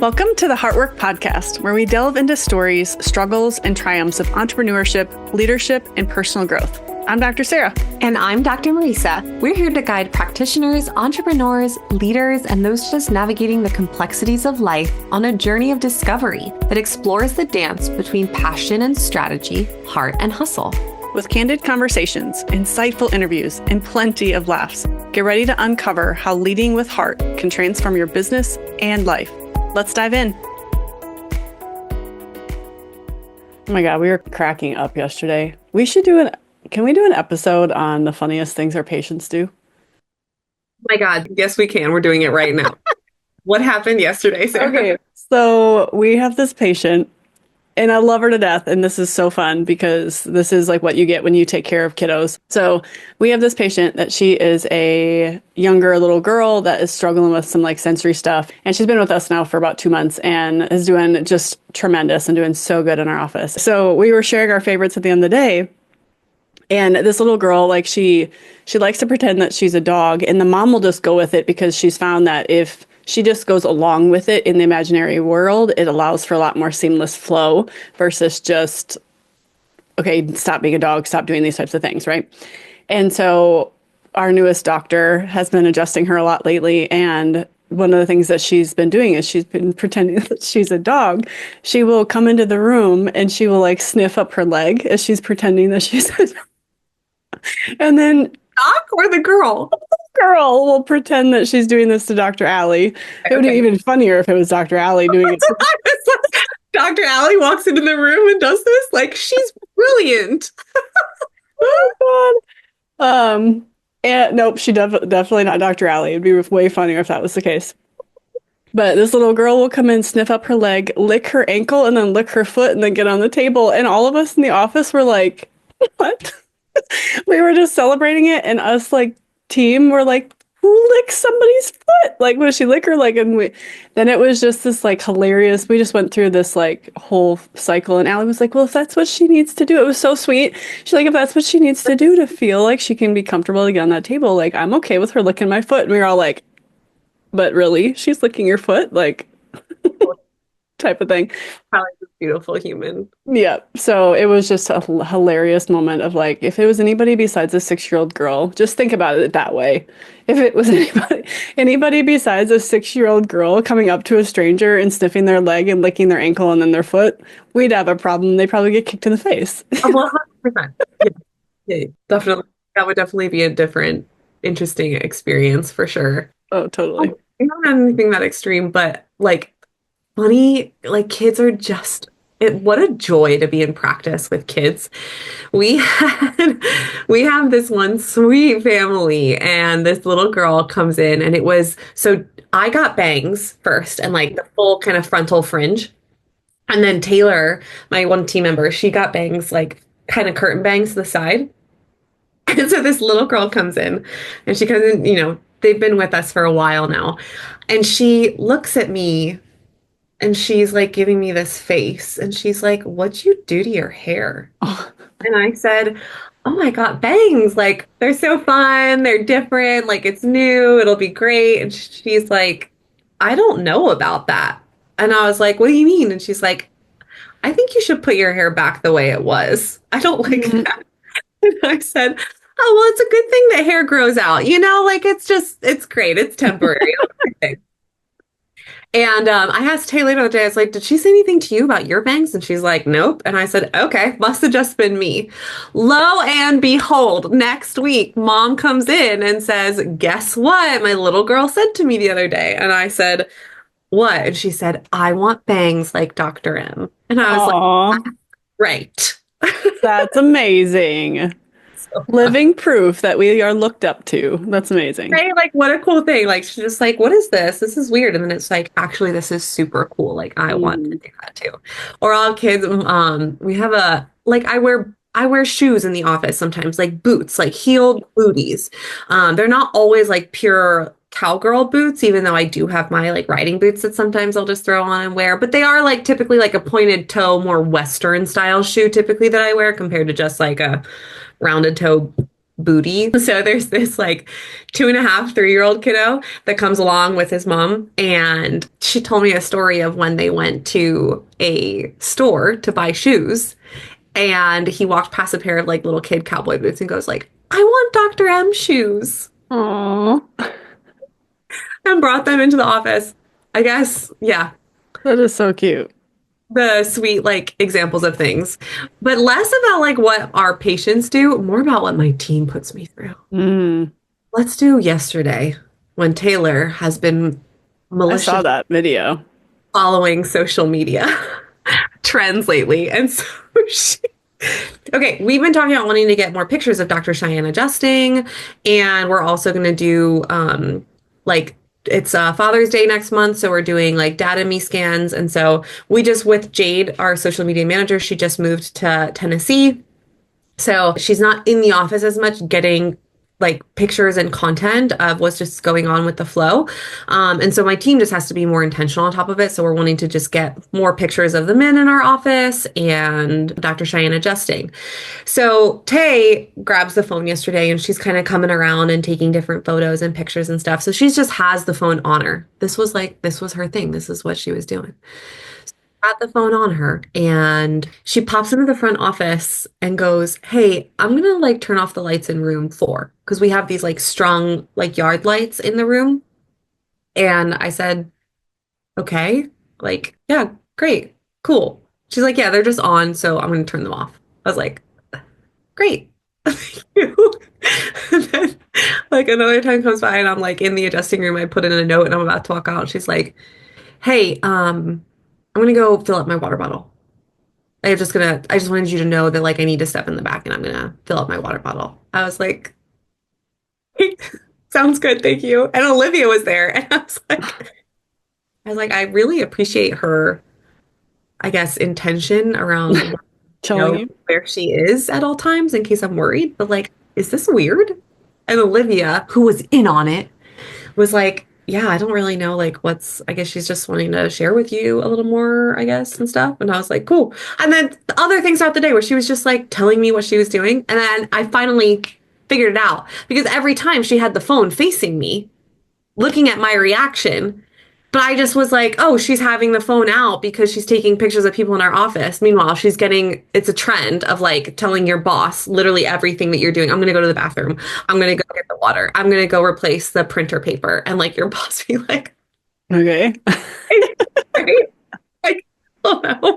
Welcome to the Heartwork Podcast, where we delve into stories, struggles, and triumphs of entrepreneurship, leadership, and personal growth. I'm Dr. Sara. And I'm Dr. Marisa. We're here to guide practitioners, entrepreneurs, leaders, and those just navigating the complexities of life on a journey of discovery that explores the dance between passion and strategy, heart and hustle. With candid conversations, insightful interviews, and plenty of laughs, get ready to uncover how leading with heart can transform your business and life. Let's dive in. Oh my God, we were cracking up yesterday. Can we do an episode on the funniest things our patients do? Oh my God, yes, we can. We're doing it right now. What happened yesterday, Sara? Okay, so we have this patient, and I love her to death. And this is so fun because this is like what you get when you take care of kiddos. So we have this patient that she is a younger little girl that is struggling with some like sensory stuff. And she's been with us now for about 2 months and is doing just tremendous and doing so good in our office. So we were sharing our favorites at the end of the day. And this little girl, like she likes to pretend that she's a dog, and the mom will just go with it because she's found that if she just goes along with it in the imaginary world, it allows for a lot more seamless flow versus just, okay, stop being a dog, stop doing these types of things, right? And so our newest doctor has been adjusting her a lot lately, and one of the things that she's been doing is she's been pretending that she's a dog. She will come into the room and she will like sniff up her leg as she's pretending that she's a dog. And then Doc or the girl? The girl will pretend that she's doing this to Dr. Allie. It would be even funnier if it was Dr. Allie doing it. Dr. Allie walks into the room and does this? Like, she's brilliant. Oh, God. And nope, she definitely not Dr. Allie. It'd be way funnier if that was the case. But this little girl will come in, sniff up her leg, lick her ankle, and then lick her foot, and then get on the table. And all of us in the office were like, what? We were just celebrating it, and us like team were like, who licks somebody's foot? Like, was she lick her leg? And then it was just this like hilarious. We just went through this like whole cycle, and Allie was like, well, if that's what she needs to do, it was so sweet. She's like, if that's what she needs to do to feel like she can be comfortable to get on that table, like I'm okay with her licking my foot. And we were all like, but really, she's licking your foot, like type of thing. Probably a beautiful human. Yeah. So it was just a hilarious moment of like, if it was anybody besides a 6-year-old girl, just think about it that way. If it was anybody besides a 6-year-old girl coming up to a stranger and sniffing their leg and licking their ankle and then their foot, we'd have a problem. They'd probably get kicked in the face. Well, 100%. Yeah, definitely. That would definitely be a different, interesting experience for sure. Oh, totally. I don't have anything that extreme, but like funny, like kids are just what a joy to be in practice with kids. We have this one sweet family, and this little girl comes in, and so I got bangs first and like the full kind of frontal fringe. And then Taylor, my one team member, she got bangs, like kind of curtain bangs to the side. And so this little girl comes in, and she comes in, they've been with us for a while now. And she looks at me and she's like giving me this face. And she's like, what'd you do to your hair? Oh. And I said, oh my God, bangs. Like, they're so fun. They're different. Like, it's new. It'll be great. And she's like, I don't know about that. And I was like, what do you mean? And she's like, I think you should put your hair back the way it was. I don't like that. And I said, oh, well, it's a good thing that hair grows out. Like it's great. It's temporary. And I asked Taylor the other day, I was like, did she say anything to you about your bangs? And she's like, nope. And I said, okay, must have just been me. Lo and behold, next week, mom comes in and says, guess what my little girl said to me the other day? And I said, what? And she said, I want bangs like Dr. M. And I was like, right. That's amazing. Living proof that we are looked up to. That's amazing. Right? Like, what a cool thing. Like, she's just like, what is this? This is weird. And then it's like, actually, this is super cool. Like, I want to do that too. Or all kids, we have I wear shoes in the office sometimes, like boots, like heeled booties. They're not always like pure cowgirl boots, even though I do have my like riding boots that sometimes I'll just throw on and wear, but they are like typically like a pointed toe, more Western style shoe typically that I wear compared to just like a rounded toe booty. So there's this like 2.5, 3-year-old kiddo that comes along with his mom. And she told me a story of when they went to a store to buy shoes. And he walked past a pair of like little kid cowboy boots and goes like, I want Dr. M shoes. Aww. And brought them into the office. I guess, yeah, That is so cute. the sweet like examples of things, but less about like what our patients do, more about what my team puts me through. Mm, Let's do yesterday when Taylor has been I saw malicious that video. following social media trends lately. And so she, okay, we've been talking about wanting to get more pictures of Dr. Cheyenne adjusting, and we're also going to do like it's Father's Day next month, so we're doing like data me scans. And so we just with Jade, our social media manager, she just moved to Tennessee. So she's not in the office as much getting like pictures and content of what's just going on with the flow. And so my team just has to be more intentional on top of it. So we're wanting to just get more pictures of the men in our office and Dr. Cheyenne adjusting. So Tay grabs the phone yesterday and she's kind of coming around and taking different photos and pictures and stuff. So she just has the phone on her. This was her thing. This is what she was doing. Got the phone on her and she pops into the front office and goes, hey, I'm gonna like turn off the lights in room 4 because we have these like strong like yard lights in the room. And I said, okay, like, yeah, great, cool. She's like, yeah, they're just on, so I'm gonna turn them off. I was like, great. Thank you. And then like another time comes by and I'm like in the adjusting room, I put in a note and I'm about to walk out. She's like, hey, I'm gonna go fill up my water bottle. I just wanted you to know that like I need to step in the back and I'm gonna fill up my water bottle. I was like, sounds good, thank you. And Olivia was there and I was like, I really appreciate her, I guess, intention around Telling you. where she is at all times in case I'm worried. But like, is this weird? And Olivia, who was in on it, was like, yeah, I don't really know like I guess she's just wanting to share with you a little more, I guess, and stuff. And I was like, cool. And then the other things throughout the day where she was just like telling me what she was doing. And then I finally figured it out because every time she had the phone facing me, looking at my reaction, but I just was like, oh, she's having the phone out because she's taking pictures of people in our office. Meanwhile, it's a trend of like telling your boss literally everything that you're doing. I'm going to go to the bathroom. I'm going to go get the water. I'm going to go replace the printer paper. And like your boss be like, Okay. right? Like, oh no.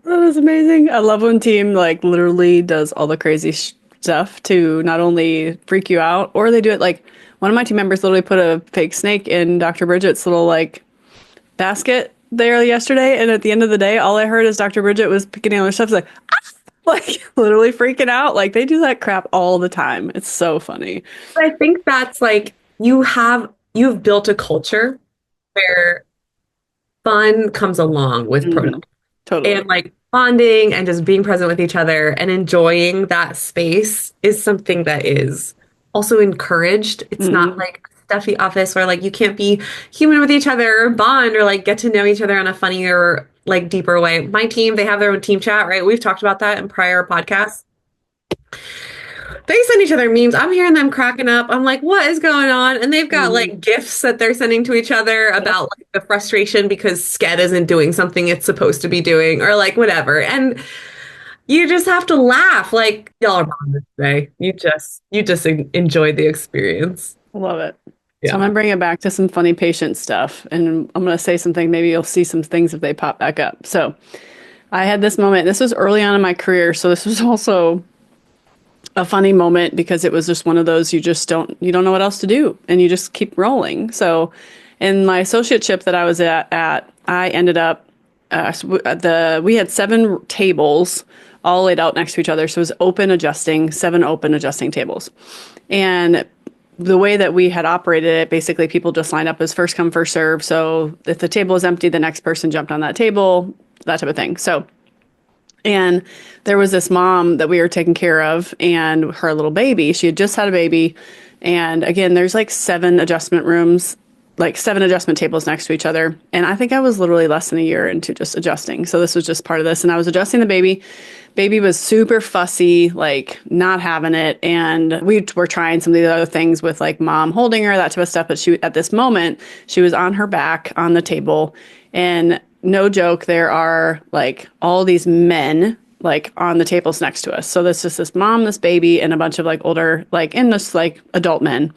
That is amazing. I love when team like literally does all the crazy stuff to not only freak you out, or they do it like one of my team members literally put a fake snake in Dr. Bridget's little like basket there yesterday, and at the end of the day, all I heard is Dr. Bridget was picking all her stuff like ah! Like literally freaking out. Like they do that crap all the time. It's so funny. I think that's like you've built a culture where fun comes along with protocol. Totally. And like bonding and just being present with each other and enjoying that space is something that is also encouraged. It's not like a stuffy office where like you can't be human with each other or bond or like get to know each other in a funnier, like deeper way. My team, they have their own team chat, right? We've talked about that in prior podcasts. They send each other memes. I'm hearing them cracking up. I'm like, what is going on? And they've got like gifts that they're sending to each other about like the frustration because Sked isn't doing something it's supposed to be doing or like whatever. And you just have to laugh. Like y'all are bonded today. You just enjoyed the experience. Love it. Yeah. So I'm gonna bring it back to some funny patient stuff, and I'm gonna say something. Maybe you'll see some things if they pop back up. So I had this moment. This was early on in my career, so this was also a funny moment because it was just one of those you don't know what else to do, and you just keep rolling. So in my associateship that I was at I ended up we had 7 tables all laid out next to each other. So it was 7 open adjusting tables. And the way that we had operated it, basically people just lined up as first come, first serve. So if the table was empty, the next person jumped on that table, that type of thing. And there was this mom that we were taking care of and her little baby. She had just had a baby. And again, there's like 7 adjustment rooms like 7 adjustment tables next to each other. And I think I was literally less than a year into just adjusting. So this was just part of this. And I was adjusting the baby. Baby was super fussy, like not having it. And we were trying some of the other things with like mom holding her, that type of stuff. But she, at this moment, she was on her back on the table. And no joke, there are like all these men like on the tables next to us. So there's just this mom, this baby, and a bunch of like older, like in this like adult men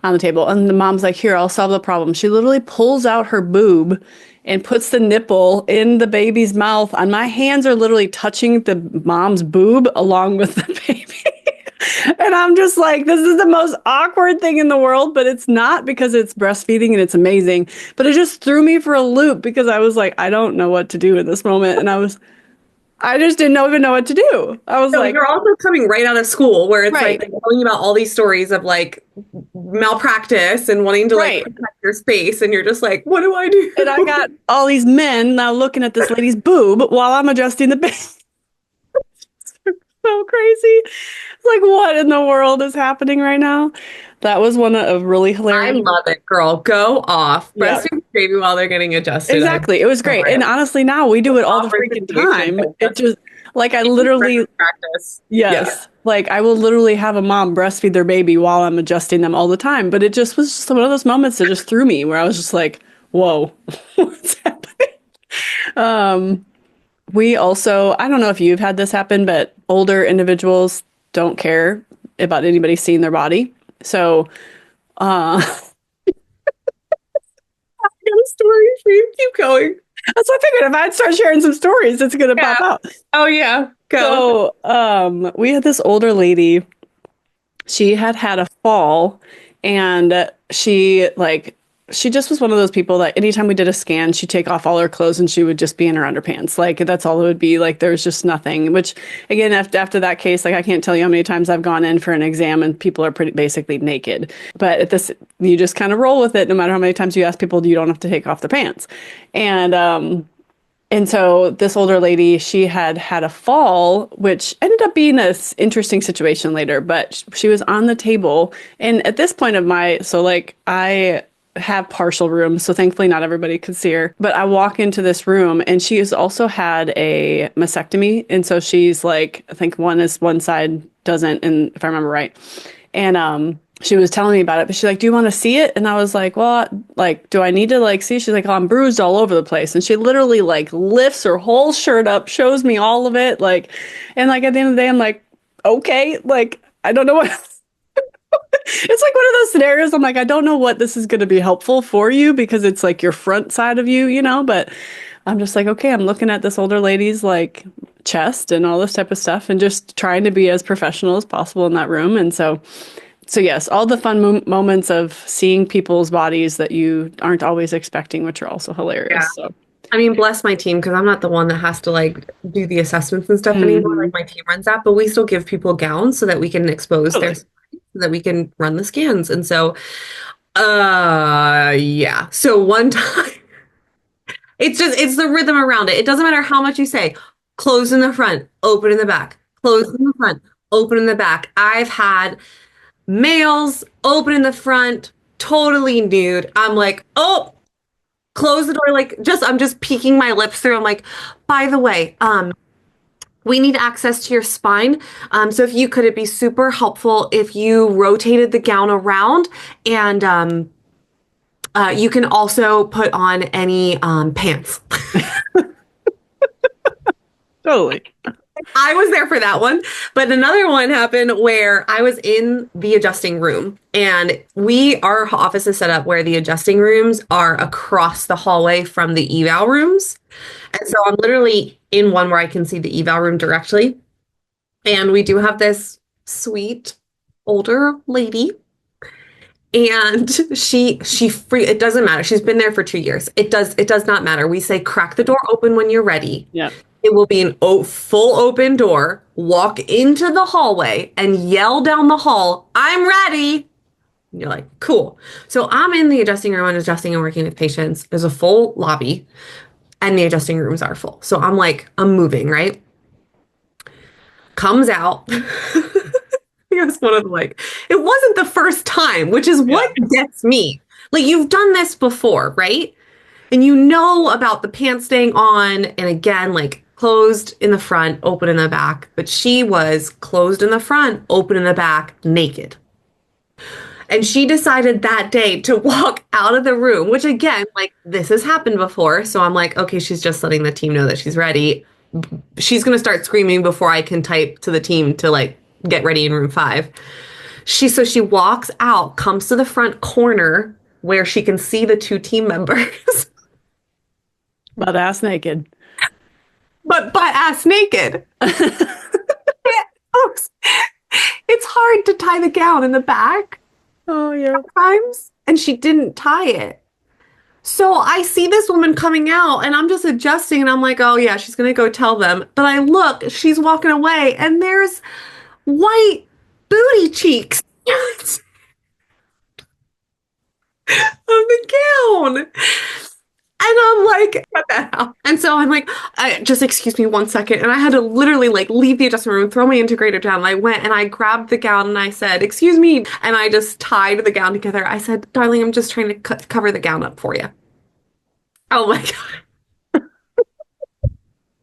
on the table. And the mom's like, here, I'll solve the problem. She literally pulls out her boob and puts the nipple in the baby's mouth. And my hands are literally touching the mom's boob along with the baby. And I'm just like, this is the most awkward thing in the world, but it's not, because it's breastfeeding and it's amazing. But it just threw me for a loop, because I was like, I don't know what to do in this moment. And I just didn't even know what to do. I was So like, you're also coming right out of school where it's right. like telling you about all these stories of like malpractice and wanting to like Right. protect your space. And you're just like, what do I do? And I got all these men now looking at this lady's boob while I'm adjusting the baby. So crazy. It's like, what in the world is happening right now? That was one of really I hilarious. love it, girl. Go off. Yeah. Breastfeed your baby while they're getting adjusted. Exactly. It was great. And honestly, now we do it all the freaking time. It just, like, I literally, practice. yes, like I will literally have a mom breastfeed their baby while I'm adjusting them all the time. But it just was just one of those moments that just threw me, where I was just like, whoa, what's happening? We also, I don't know if you've had this happen, but older individuals don't care about anybody seeing their body. So, I got a story for you. Keep going. That's what I figured. If I'd start sharing some stories, it's gonna pop out. Oh yeah, go. So, we had this older lady. She had had a fall, and she just was one of those people that anytime we did a scan, she'd take off all her clothes and she would just be in her underpants. Like, that's all it would be. Like, there was just nothing, which again, after that case, like, I can't tell you how many times I've gone in for an exam and people are pretty basically naked. But at this, you just kind of roll with it. No matter how many times you ask people, you don't have to take off their pants. And so this older lady, she had had a fall, which ended up being this interesting situation later, but she was on the table. And at this point of I have partial rooms, so thankfully not everybody could see her. But I walk into this room and she has also had a mastectomy. And so she's like, I think one side doesn't, and if I remember right. And she was telling me about it, but she's like, do you want to see it? And I was like, well, like, do I need to like see? She's like, oh, I'm bruised all over the place. And she literally like lifts her whole shirt up, shows me all of it. Like, and like at the end of the day, I'm like, okay, like, I don't know what. It's like one of those scenarios. I'm like, I don't know what this is going to be helpful for you, because it's like your front side of you, but I'm just like, okay, I'm looking at this older lady's like chest and all this type of stuff and just trying to be as professional as possible in that room. And so yes, all the fun moments of seeing people's bodies that you aren't always expecting, which are also hilarious. Yeah. So. I mean, bless my team, because I'm not the one that has to like do the assessments and stuff anymore. Like, my team runs that, but we still give people gowns so that we can expose their, so that we can run the scans. And so, yeah. So one time, it's the rhythm around it. It doesn't matter how much you say, close in the front, open in the back, close in the front, open in the back. I've had males open in the front, totally nude. I'm like, oh, close the door. Like, I'm just peeking my lips through. I'm like, by the way, we need access to your spine. So if you could, it'd be super helpful if you rotated the gown around, and you can also put on any pants. Totally. I was there for that one. But another one happened where I was in the adjusting room, and our office is set up where the adjusting rooms are across the hallway from the eval rooms. And so I'm literally in one where I can see the eval room directly. And we do have this sweet older lady. And it doesn't matter. She's been there for 2 years. It does not matter. We say, crack the door open when you're ready. Yeah. It will be an full open door. Walk into the hallway and yell down the hall, I'm ready. And you're like, cool. So I'm in the adjusting room and adjusting and working with patients. There's a full lobby and the adjusting rooms are full. So I'm moving, right? Comes out. It was one of it wasn't the first time, which is what gets me. Like you've done this before, right? And you know about the pants staying on, and again, like closed in the front, open in the back. But she was closed in the front, open in the back, naked. And she decided that day to walk out of the room, which again, like this has happened before. So I'm like, okay, she's just letting the team know that she's ready. She's going to start screaming before I can type to the team to like get ready in room 5. So she walks out, comes to the front corner where she can see the 2 team members. Butt ass naked. But butt ass naked. It's hard to tie the gown in the back. Oh, yeah. Sometimes. And she didn't tie it. So I see this woman coming out and I'm just adjusting and I'm like, oh yeah, she's going to go tell them. But I look, she's walking away and there's white booty cheeks of the gown. And I'm like, what the hell? And so I'm like, just excuse me 1 second. And I had to literally like leave the adjustment room, throw my integrator down. And I went and I grabbed the gown and I said, excuse me. And I just tied the gown together. I said, darling, I'm just trying to cover the gown up for you. Oh my God.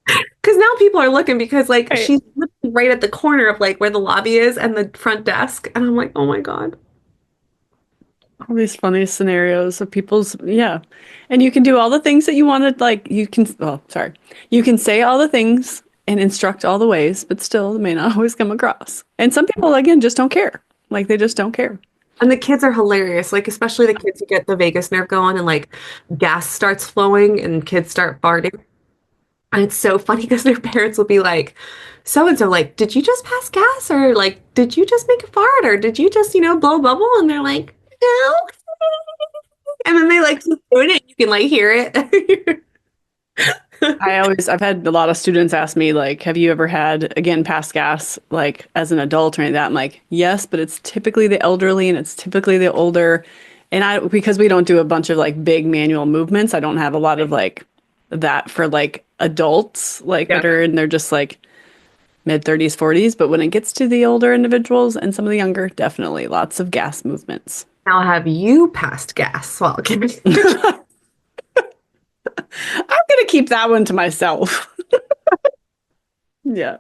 Because now people are looking because like she's right at the corner of like where the lobby is and the front desk. And I'm like, oh my God. All these funny scenarios of people's, yeah. And you can do all the things that you wanted, like you can, you can say all the things and instruct all the ways, but still it may not always come across. And some people, again, just don't care. Like they just don't care. And the kids are hilarious, like especially the kids who get the vagus nerve going and like gas starts flowing and kids start farting. And it's so funny because their parents will be like, so-and-so, like, did you just pass gas? Or like, did you just make a fart? Or did you just, blow a bubble? And they're like, no. And then they like keep doing it. You can like hear it. I've had a lot of students ask me, like, have you ever had, again, past gas, like as an adult or anything like that? I'm like, yes, but it's typically the elderly and it's typically the older. And because we don't do a bunch of like big manual movements, I don't have a lot of like that for like adults, like that are in their just like mid 30s, 40s. But when it gets to the older individuals and some of the younger, definitely lots of gas movements. Now have you passed gas while giving? I'm going to keep that one to myself. Yeah.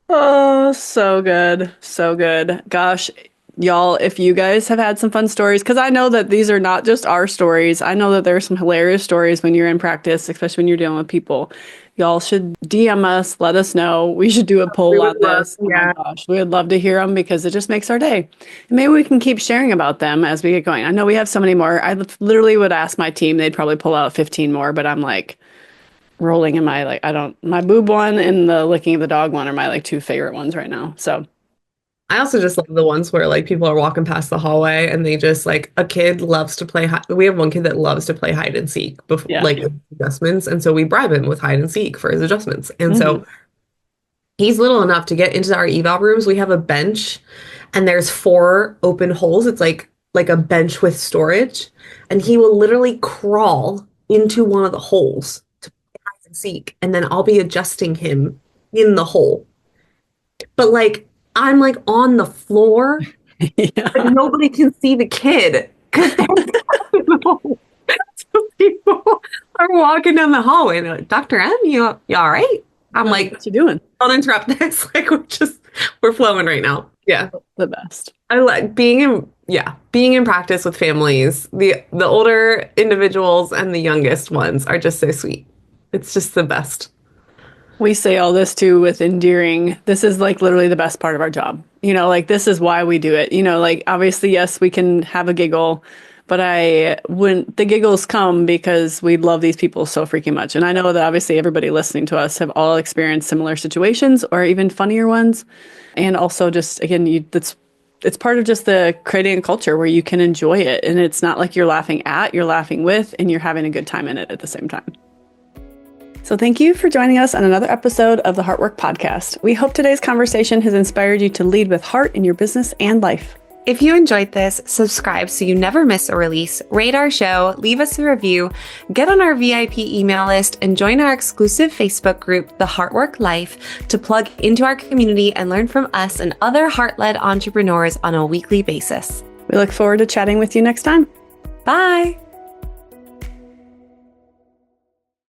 Oh, so good. So good. Gosh, y'all, if you guys have had some fun stories, because I know that these are not just our stories. I know that there are some hilarious stories when you're in practice, especially when you're dealing with people. Y'all should DM us, let us know. We should do a poll on this. Oh my gosh, we would love to hear them because it just makes our day. And maybe we can keep sharing about them as we get going. I know we have so many more. I literally would ask my team, they'd probably pull out 15 more, but I'm like rolling in my, like, my boob one and the licking of the dog one are my like 2 favorite ones right now. So I also just love the ones where like people are walking past the hallway and they just like a kid loves to play. We have one kid that loves to play hide and seek before like adjustments, and so we bribe him with hide and seek for his adjustments. And so he's little enough to get into our eval rooms. We have a bench, and there's 4 open holes. It's like a bench with storage, and he will literally crawl into one of the holes to play hide and seek, and then I'll be adjusting him in the hole. But like, I'm like on the floor, but nobody can see the kid. So people are walking down the hallway and they're like, Dr. M, you all right? I'm like, what you doing? Don't interrupt this. Like we're flowing right now. Yeah. The best. I like being in practice with families. The older individuals and the youngest ones are just so sweet. It's just the best. We say all this too with endearing. This is like literally the best part of our job. Like this is why we do it. Like obviously, yes, we can have a giggle, but when the giggles come because we love these people so freaking much. And I know that obviously everybody listening to us have all experienced similar situations or even funnier ones. And also just, again, it's part of just the creating a culture where you can enjoy it. And it's not like you're laughing with, and you're having a good time in it at the same time. So thank you for joining us on another episode of the Heartwork Podcast. We hope today's conversation has inspired you to lead with heart in your business and life. If you enjoyed this, subscribe so you never miss a release, rate our show, leave us a review, get on our VIP email list, and join our exclusive Facebook group, The Heartwork Life, to plug into our community and learn from us and other heart-led entrepreneurs on a weekly basis. We look forward to chatting with you next time. Bye.